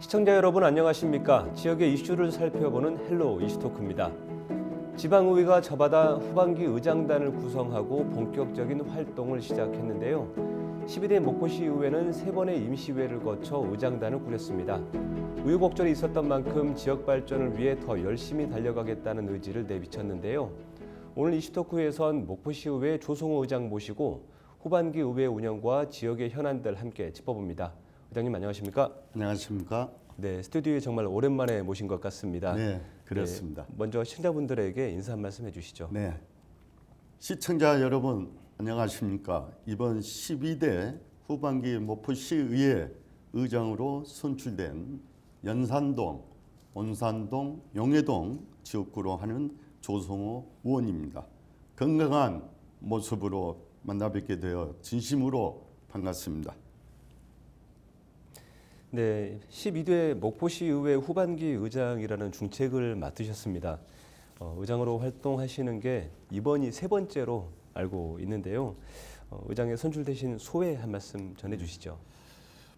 시청자 여러분 안녕하십니까? 지역의 이슈를 살펴보는 헬로 이슈토크입니다. 지방의회가 저마다 후반기 의장단을 구성하고 본격적인 활동을 시작했는데요. 12대 목포시의회는 3번의 임시회를 거쳐 의장단을 꾸렸습니다. 우여곡절이 있었던 만큼 지역 발전을 위해 더 열심히 달려가겠다는 의지를 내비쳤는데요. 오늘 이슈토크에선 목포시의회 조성호 의장 모시고 후반기 의회 운영과 지역의 현안들 함께 짚어봅니다. 의장님 안녕하십니까? 안녕하십니까? 네, 스튜디오에 정말 오랜만에 모신 것 같습니다. 네, 그렇습니다. 네, 먼저 시청자분들에게 인사 한 말씀 해주시죠. 네, 시청자 여러분 안녕하십니까? 이번 12대 후반기 목포시의회 의장으로 선출된 연산동, 온산동, 용해동 지역구로 하는 조성호 의원입니다. 건강한 모습으로 만나뵙게 되어 진심으로 반갑습니다. 네, 12대 목포시의회 후반기 의장이라는 중책을 맡으셨습니다. 의장으로 활동하시는 게 이번이 3번째로 알고 있는데요. 의장에 선출되신 소회 한 말씀 전해주시죠.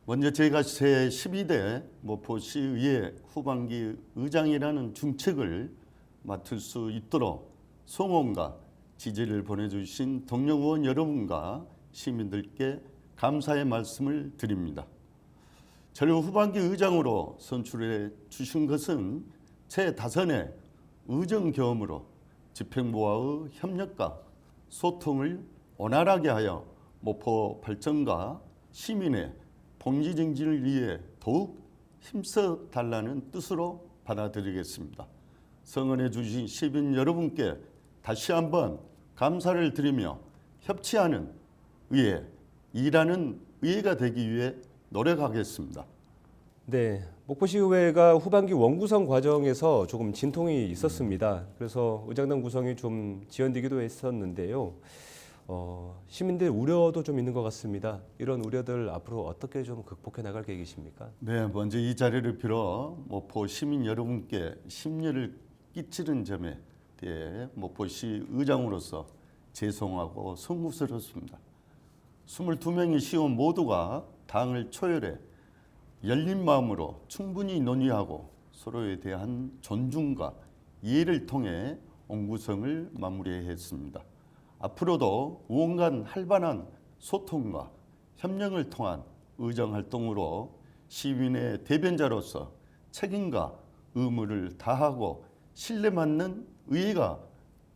먼저 제가 제 12대 목포시의회 후반기 의장이라는 중책을 맡을 수 있도록 성원과 지지를 보내주신 동료 의원 여러분과 시민들께 감사의 말씀을 드립니다. 저를 후반기 의장으로 선출해 주신 것은 제 다선의 의정 경험으로 집행부와의 협력과 소통을 원활하게 하여 목포 발전과 시민의 복지 증진을 위해 더욱 힘써 달라는 뜻으로 받아들이겠습니다. 성원해 주신 시민 여러분께 다시 한번 감사를 드리며 협치하는 의회, 일하는 의회가 되기 위해 노력하겠습니다. 네, 목포시의회가 후반기 원구성 과정에서 조금 진통이 있었습니다. 그래서 의장단 구성이 좀 지연되기도 했었는데요. 시민들 우려도 좀 있는 것 같습니다. 이런 우려들 앞으로 어떻게 좀 극복해 나갈 계획이십니까? 네, 먼저 이 자리를 빌어 목포 시민 여러분께 심려를 끼치는 점에 대해 목포시 의장으로서 죄송하고 송구스럽습니다. 22명의 시의원 모두가 당을 초열해 열린 마음으로 충분히 논의하고 서로에 대한 존중과 이해를 통해 원구성을 마무리했습니다. 앞으로도 의원 간 활발한 소통과 협력을 통한 의정활동으로 시민의 대변자로서 책임과 의무를 다하고 신뢰받는 의회가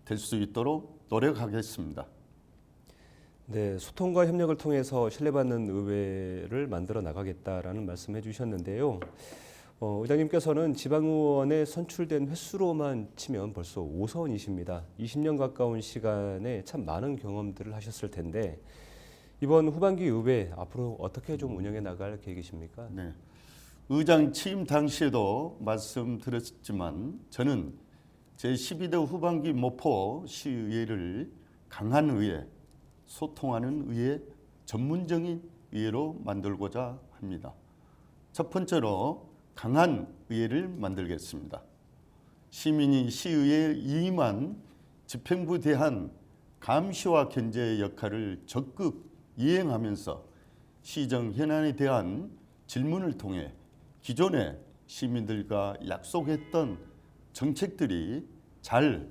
될 수 있도록 노력하겠습니다. 네, 소통과 협력을 통해서 신뢰받는 의회를 만들어 나가겠다라는 말씀해 주셨는데요. 의장님께서는 지방의원에 선출된 횟수로만 치면 벌써 5선이십니다. 20년 가까운 시간에 참 많은 경험들을 하셨을 텐데 이번 후반기 의회 앞으로 어떻게 좀 운영해 나갈 계획이십니까? 네, 의장 취임 당시에도 말씀드렸지만 저는 제12대 후반기 목포 시의회를 강한 의회, 소통하는 의회, 전문적인 의회로 만들고자 합니다. 첫 번째로 강한 의회를 만들겠습니다. 시민이 시의회에 임한 집행부에 대한 감시와 견제의 역할을 적극 이행하면서 시정 현안에 대한 질문을 통해 기존에 시민들과 약속했던 정책들이 잘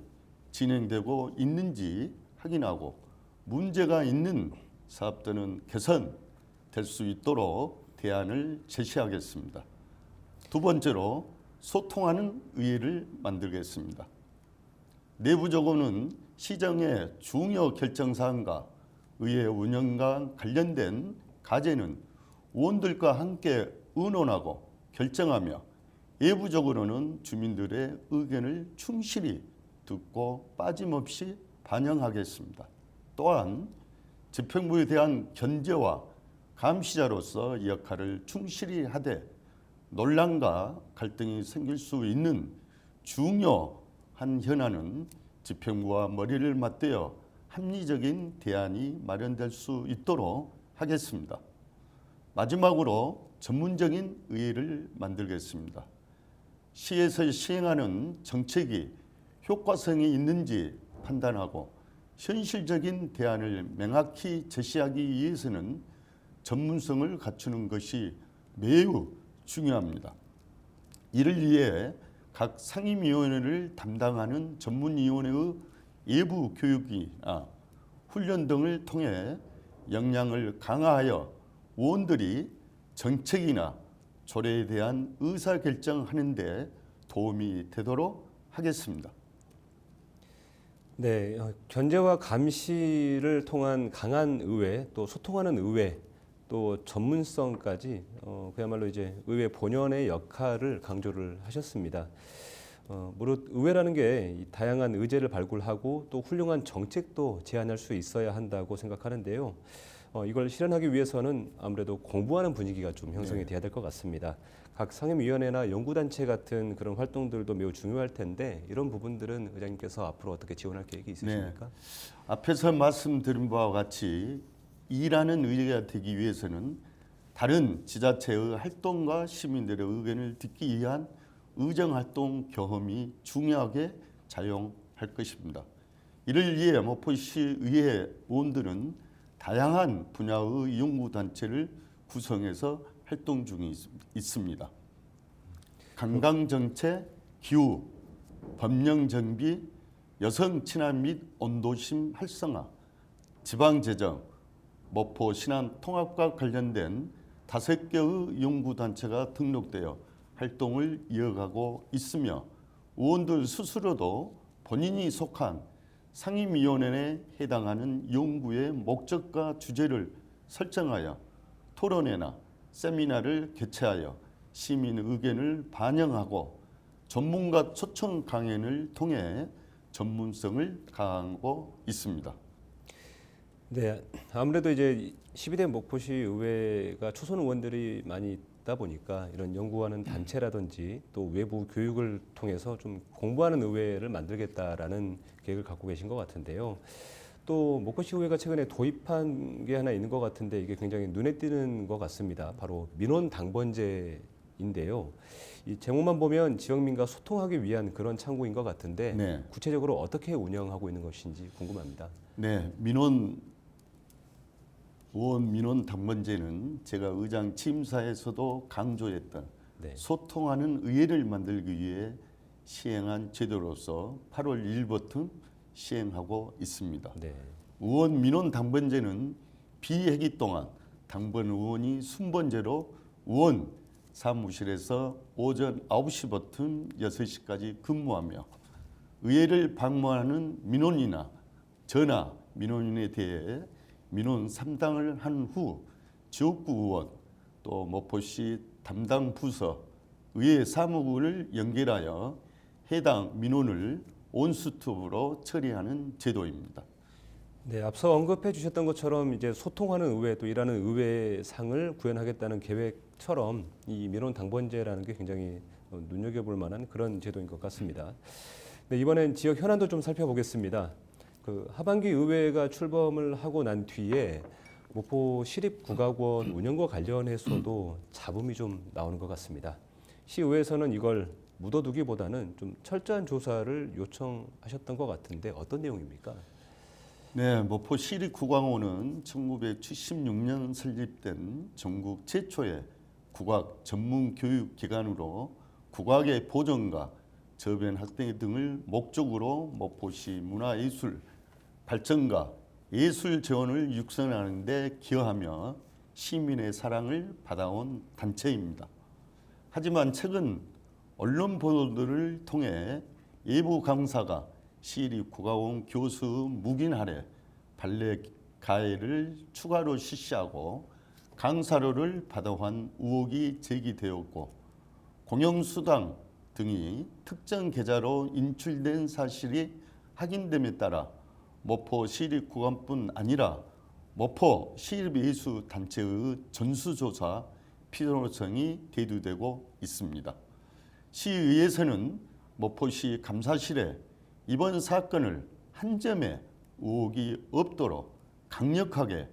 진행되고 있는지 확인하고 문제가 있는 사업들은 개선될 수 있도록 대안을 제시하겠습니다. 두 번째로 소통하는 의회를 만들겠습니다. 내부적으로는 시정의 중요 결정사항과 의회 운영과 관련된 과제는 의원들과 함께 의논하고 결정하며 외부적으로는 주민들의 의견을 충실히 듣고 빠짐없이 반영하겠습니다. 또한 집행부에 대한 견제와 감시자로서 역할을 충실히 하되 논란과 갈등이 생길 수 있는 중요한 현안은 집행부와 머리를 맞대어 합리적인 대안이 마련될 수 있도록 하겠습니다. 마지막으로 전문적인 의회를 만들겠습니다. 시에서 시행하는 정책이 효과성이 있는지 판단하고 현실적인 대안을 명확히 제시하기 위해서는 전문성을 갖추는 것이 매우 중요합니다. 이를 위해 각 상임위원회를 담당하는 전문위원회의 외부 교육이나 훈련 등을 통해 역량을 강화하여 의원들이 정책이나 조례에 대한 의사결정하는 데 도움이 되도록 하겠습니다. 네, 견제와 감시를 통한 강한 의회, 또 소통하는 의회, 또 전문성까지 그야말로 이제 의회 본연의 역할을 강조를 하셨습니다. 무릇 의회라는 게 이 다양한 의제를 발굴하고 또 훌륭한 정책도 제안할 수 있어야 한다고 생각하는데요. 이걸 실현하기 위해서는 아무래도 공부하는 분위기가 좀 형성이 돼야 될 것 같습니다. 각 상임위원회나 연구단체 같은 그런 활동들도 매우 중요할 텐데 이런 부분들은 의장님께서 앞으로 어떻게 지원할 계획이 있으십니까? 네. 앞에서 말씀드린 바와 같이 일하는 의회가 되기 위해서는 다른 지자체의 활동과 시민들의 의견을 듣기 위한 의정활동 경험이 중요하게 작용할 것입니다. 이를 위해 목포시 의회 의원들은 다양한 분야의 연구단체를 구성해서 활동 중에 있습니다. 관광정책, 기후, 법령정비, 여성친화 및 온도심 활성화, 지방재정, 목포 신안 통합과 관련된 5개의 연구단체가 등록되어 활동을 이어가고 있으며 의원들 스스로도 본인이 속한 상임위원회에 해당하는 연구의 목적과 주제를 설정하여 토론회나 세미나를 개최하여 시민 의견을 반영하고 전문가 초청 강연을 통해 전문성을 강화하고 있습니다. 네, 아무래도 이제 12대 목포시 의회가 초선 의원들이 많이 있다 보니까 이런 연구하는 단체라든지 또 외부 교육을 통해서 좀 공부하는 의회를 만들겠다라는 계획을 갖고 계신 것 같은데요. 또 목포시 의회가 최근에 도입한 게 하나 있는 것 같은데 이게 굉장히 눈에 띄는 것 같습니다. 바로 민원 당번제인데요. 이 제목만 보면 지역민과 소통하기 위한 그런 창구인 것 같은데 네. 구체적으로 어떻게 운영하고 있는 것인지 궁금합니다. 네, 의원 민원 당번제는 제가 의장 취임사에서도 강조했던 네. 소통하는 의회를 만들기 위해 시행한 제도로서 8월 1일부터 시행하고 있습니다. 네. 의원 민원 당번제는 비회기 동안 당번 의원이 순번제로 의원 사무실에서 오전 9시부터 6시까지 근무하며 의회를 방문하는 민원이나 전화 민원인에 대해 민원 3당을 한 후 지역구 의원 또 목포시 담당 부서 의회 사무국을 연결하여 해당 민원을 온스톱으로 처리하는 제도입니다. 네, 앞서 언급해 주셨던 것처럼 이제 소통하는 의회 또 일하는 의회상을 구현하겠다는 계획처럼 이 민원 당번제라는 게 굉장히 눈여겨볼 만한 그런 제도인 것 같습니다. 네, 이번엔 지역 현안도 좀 살펴보겠습니다. 그 하반기 의회가 출범을 하고 난 뒤에 목포 시립국악원 운영과 관련해서도 잡음이 좀 나오는 것 같습니다. 시의회에서는 이걸 묻어두기보다는 좀 철저한 조사를 요청하셨던 것 같은데 어떤 내용입니까? 네, 목포 시립국악원은 1976년 설립된 전국 최초의 국악 전문 교육 기관으로 국악의 보존과 저변 확대 등을 목적으로 목포시 문화예술 발전과 예술 재원을 육성하는 데 기여하며 시민의 사랑을 받아온 단체입니다. 하지만 최근 언론 보도들을 통해 예부 강사가 시립국악원 교수 묵인 아래 발레 가해를 추가로 실시하고 강사료를 받아온 의혹이 제기되었고 공영수당 등이 특정 계좌로 인출된 사실이 확인됨에 따라 목포 시립국악원뿐 아니라 목포 시립예술단체의 전수조사 필요성이 대두되고 있습니다. 시의회에서는 목포시 감사실에 이번 사건을 한 점의 의혹이 없도록 강력하게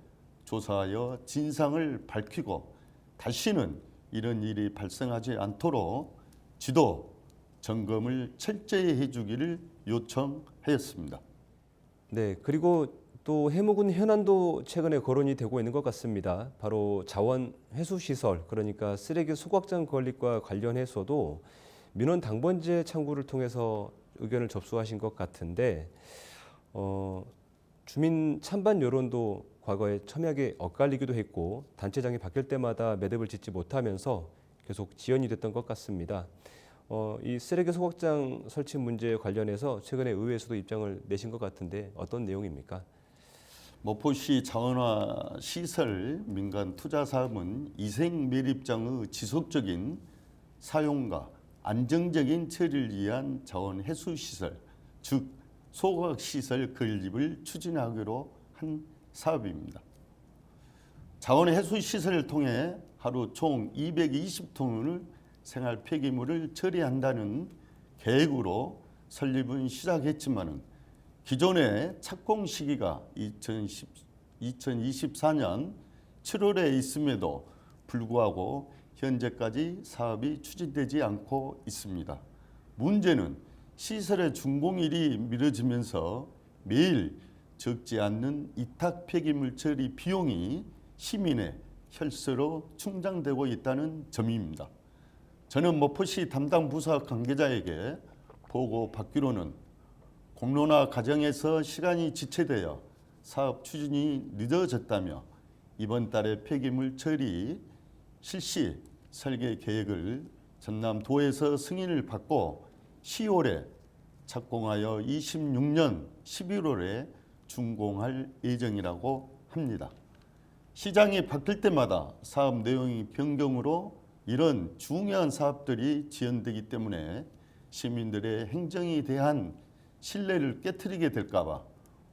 조사하여 진상을 밝히고 다시는 이런 일이 발생하지 않도록 지도 점검을 철저히 해주기를 요청하였습니다. 네, 그리고 또 해묵은 현안도 최근에 거론이 되고 있는 것 같습니다. 바로 자원 회수 시설, 그러니까 쓰레기 소각장 건립과 관련해서도 민원 당번제 창구를 통해서 의견을 접수하신 것 같은데 주민 찬반 여론도 과거에 첨예하게 엇갈리기도 했고 단체장이 바뀔 때마다 매듭을 짓지 못하면서 계속 지연이 됐던 것 같습니다. 이 쓰레기 소각장 설치 문제에 관련해서 최근에 의회에서도 입장을 내신 것 같은데 어떤 내용입니까? 모포시 자원화 시설 민간 투자 사업은 이생 매립장의 지속적인 사용과 안정적인 처리를 위한 자원 해수 시설, 즉 소각 시설 건립을 추진하기로 한 사업입니다. 자원 해수 시설을 통해 하루 총 220톤을 생활 폐기물을 처리한다는 계획으로 설립은 시작했지만은 기존의 착공 시기가 2024년 7월에 있음에도 불구하고 현재까지 사업이 추진되지 않고 있습니다. 문제는 시설의 준공일이 미뤄지면서 매일 적지 않는 이탁 폐기물 처리 비용이 시민의 혈세로 충당되고 있다는 점입니다. 저는 모포시 담당 부서 관계자에게 보고받기로는 공론화 과정에서 시간이 지체되어 사업 추진이 늦어졌다며 이번 달에 폐기물 처리 실시 설계 계획을 전남도에서 승인을 받고 10월에 착공하여 26년 11월에 준공할 예정이라고 합니다. 시장이 바뀔 때마다 사업 내용이 변경으로 이런 중요한 사업들이 지연되기 때문에 시민들의 행정에 대한 신뢰를 깨트리게 될까 봐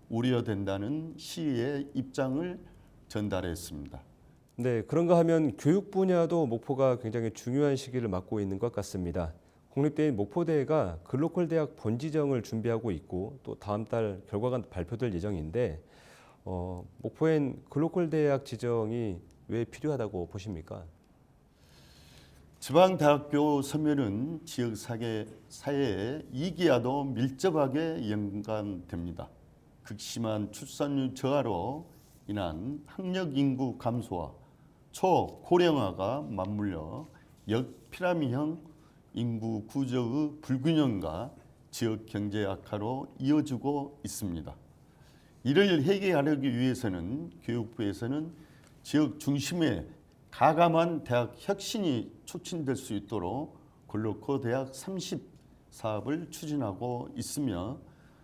우려된다는 시의 입장을 전달했습니다. 네, 그런가 하면 교육 분야도 목포가 굉장히 중요한 시기를 맞고 있는 것 같습니다. 국립대인 목포대가 글로컬 대학 본지정을 준비하고 있고 또 다음 달 결과가 발표될 예정인데 목포엔 글로컬 대학 지정이 왜 필요하다고 보십니까? 지방대학교 서면은 지역 사회의 이기와도 밀접하게 연관됩니다. 극심한 출산율 저하로 인한 학력 인구 감소와 초고령화가 맞물려 역피라미형 인구 구조의 불균형과 지역 경제 악화로 이어지고 있습니다. 이를 해결하기 위해서는 교육부에서는 지역 중심의 가감한 대학 혁신이 촉진될 수 있도록 글로컬 대학 30 사업을 추진하고 있으며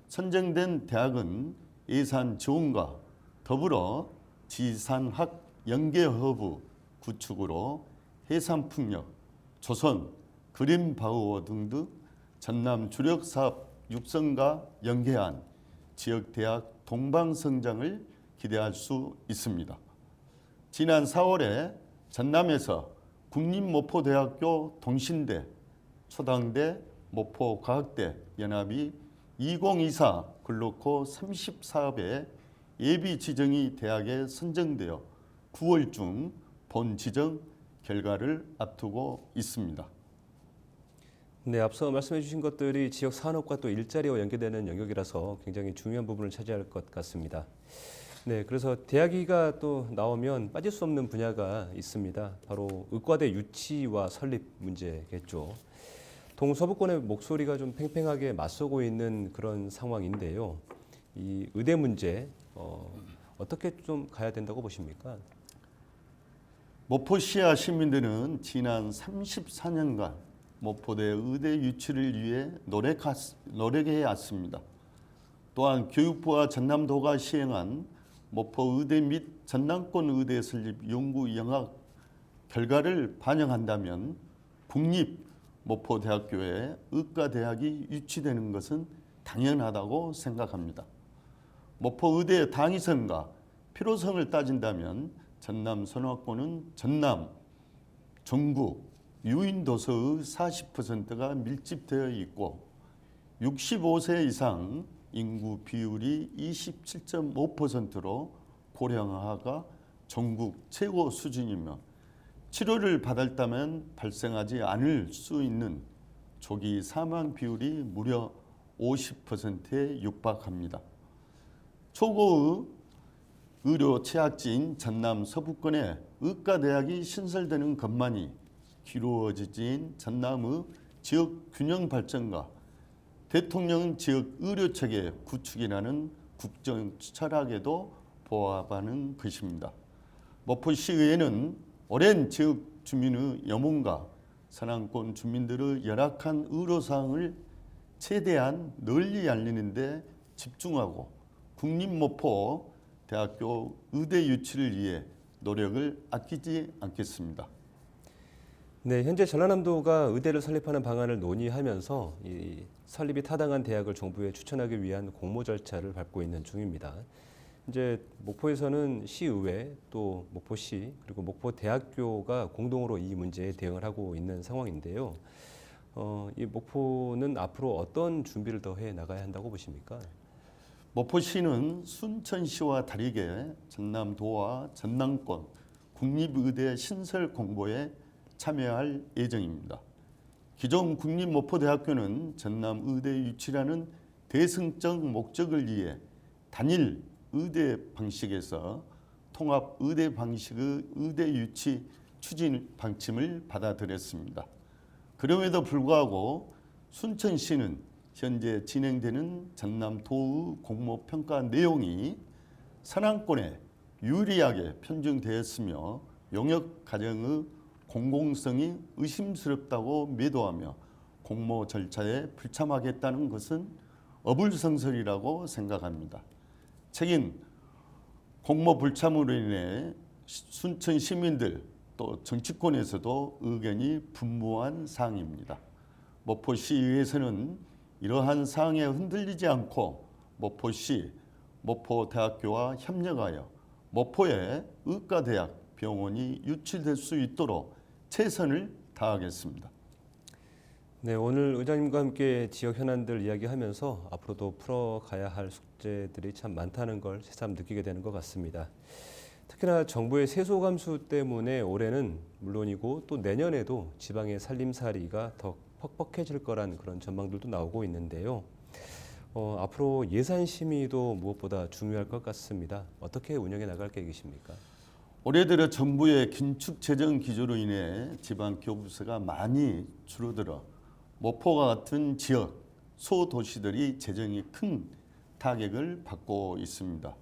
선정된 대학은 예산 지원과 더불어 지산학 연계허브 구축으로 해상풍력, 조선, 그린바우어 등등 전남 주력 사업 육성과 연계한 지역 대학 동방성장을 기대할 수 있습니다. 지난 4월에 전남에서 국립모포대학교 동신대, 초당대, 모포과학대 연합이 2024 글로컬 30 사업에 예비 지정이 대학에 선정되어 9월 중 본 지정 결과를 앞두고 있습니다. 네, 앞서 말씀해 주신 것들이 지역 산업과 또 일자리와 연계되는 영역이라서 굉장히 중요한 부분을 차지할 것 같습니다. 네, 그래서 대학위가 또 나오면 빠질 수 없는 분야가 있습니다. 바로 의과대 유치와 설립 문제겠죠. 동서부권의 목소리가 좀 팽팽하게 맞서고 있는 그런 상황인데요. 이 의대 문제 어떻게 좀 가야 된다고 보십니까? 모포시아 시민들은 지난 34년간 모포대 의대 유치를 위해 노력해 왔습니다. 또한 교육부와 전남도가 시행한 모포 의대 및 전남권 의대 설립 연구 영역 결과를 반영한다면 국립 모포대학교에 의과대학이 유치되는 것은 당연하다고 생각합니다. 모포 의대 당위성과 필요성을 따진다면 전남 선호권은 전남, 전국, 유인도서의 40%가 밀집되어 있고 65세 이상 인구 비율이 27.5%로 고령화가 전국 최고 수준이며 치료를 받았다면 발생하지 않을 수 있는 조기 사망 비율이 무려 50%에 육박합니다. 초고의 의료 최약지인 전남 서부권에 의과대학이 신설되는 것만이 기루어진 전남의 지역 균형 발전과 대통령 지역 의료체계 구축이라는 국정 철학에도 부합하는 것입니다. 목포시의회는 오랜 지역 주민의 염원과 서남권 주민들의 열악한 의료사항을 최대한 널리 알리는 데 집중하고 국립목포 대학교 의대 유치를 위해 노력을 아끼지 않겠습니다. 네, 현재 전라남도가 의대를 설립하는 방안을 논의하면서 이 설립이 타당한 대학을 정부에 추천하기 위한 공모 절차를 밟고 있는 중입니다. 이제 목포에서는 시의회 또 목포시 그리고 목포대학교가 공동으로 이 문제에 대응을 하고 있는 상황인데요. 이 목포는 앞으로 어떤 준비를 더 해 나가야 한다고 보십니까? 목포시는 순천시와 다르게 전남도와 전남권 국립의대 신설 공모에 참여할 예정입니다. 기존 국립목포대학교는 전남의대 유치라는 대승적 목적을 위해 단일 의대 방식에서 통합의대 방식의 의대 유치 추진 방침을 받아들였습니다. 그럼에도 불구하고 순천시는 현재 진행되는 전남도의 공모평가 내용이 서남권에 유리하게 편중되었으며 용역 과정의 공공성이 의심스럽다고 매도하며 공모 절차에 불참하겠다는 것은 어불성설이라고 생각합니다. 최근 공모 불참으로 인해 순천 시민들 또 정치권에서도 의견이 분분한 사항입니다. 목포시의회에서는 이러한 사항에 흔들리지 않고 목포시, 목포대학교와 협력하여 목포에 의과대학, 병원이 유치될 수 있도록 최선을 다하겠습니다. 네, 오늘 의장님과 함께 지역 현안들 이야기하면서 앞으로도 풀어가야 할 숙제들이 참 많다는 걸 새삼 느끼게 되는 것 같습니다. 특히나 정부의 세소 감수 때문에 올해는 물론이고 또 내년에도 지방의 살림살이가 더 퍽퍽해질 거란 그런 전망들도 나오고 있는데요. 앞으로 예산 심의도 무엇보다 중요할 것 같습니다. 어떻게 운영해 나갈 계획이십니까? 올해 들어 정부의 긴축 재정 기조로 인해 지방 교부세가 많이 줄어들어 목포와 같은 지역 소도시들이 재정이 큰 타격을 받고 있습니다.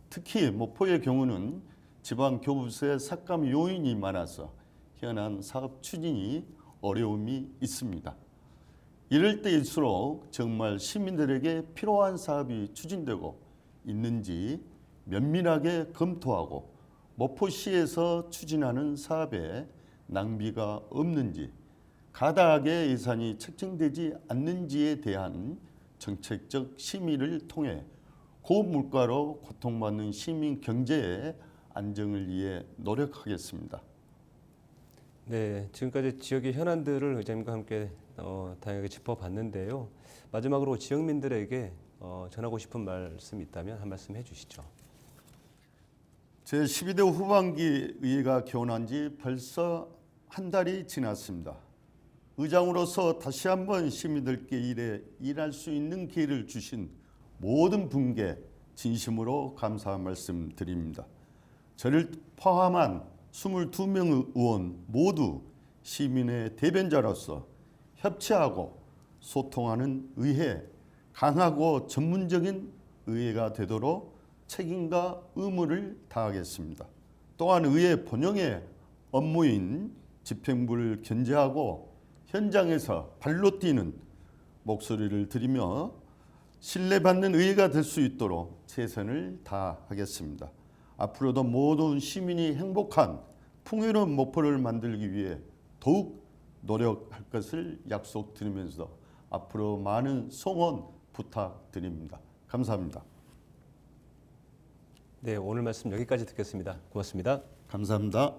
특히 목포의 경우는 지방 교부세 삭감 요인이 많아서 현안 사업 추진이 어려움이 있습니다. 이럴 때일수록 정말 시민들에게 필요한 사업이 추진되고 있는지 면밀하게 검토하고 목포시에서 추진하는 사업에 낭비가 없는지 가다하게 예산이 책정되지 않는지에 대한 정책적 심의를 통해 고물가로 고통받는 시민 경제의 안정을 위해 노력하겠습니다. 네, 지금까지 지역의 현안들을 의장님과 함께 다양하게 짚어봤는데요. 마지막으로 지역민들에게 전하고 싶은 말씀 있다면 한 말씀 해주시죠. 제12대 후반기 의회가 개원한 지 벌써 한 달이 지났습니다. 의장으로서 다시 한번 시민들께 일할 수 있는 기회를 주신 모든 분께 진심으로 감사 말씀드립니다. 저를 포함한 22명 의원 모두 시민의 대변자로서 협치하고 소통하는 의회, 강하고 전문적인 의회가 되도록 책임과 의무를 다하겠습니다. 또한 의회 본영의 업무인 집행부를 견제하고 현장에서 발로 뛰는 목소리를 들이며 신뢰받는 의회가 될 수 있도록 최선을 다하겠습니다. 앞으로도 모든 시민이 행복한 풍요로운 목포를 만들기 위해 더욱 노력할 것을 약속드리면서 앞으로 많은 성원 부탁드립니다. 감사합니다. 네, 오늘 말씀 여기까지 듣겠습니다. 고맙습니다. 감사합니다.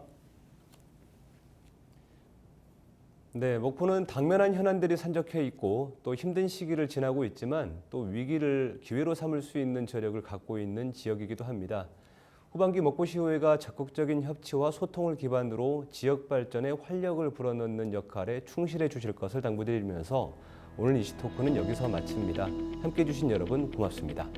네, 목포는 당면한 현안들이 산적해 있고 또 힘든 시기를 지나고 있지만 또 위기를 기회로 삼을 수 있는 저력을 갖고 있는 지역이기도 합니다. 후반기 목포시의회가 적극적인 협치와 소통을 기반으로 지역 발전에 활력을 불어넣는 역할에 충실해 주실 것을 당부드리면서 오늘 이슈토크는 여기서 마칩니다. 함께해 주신 여러분 고맙습니다.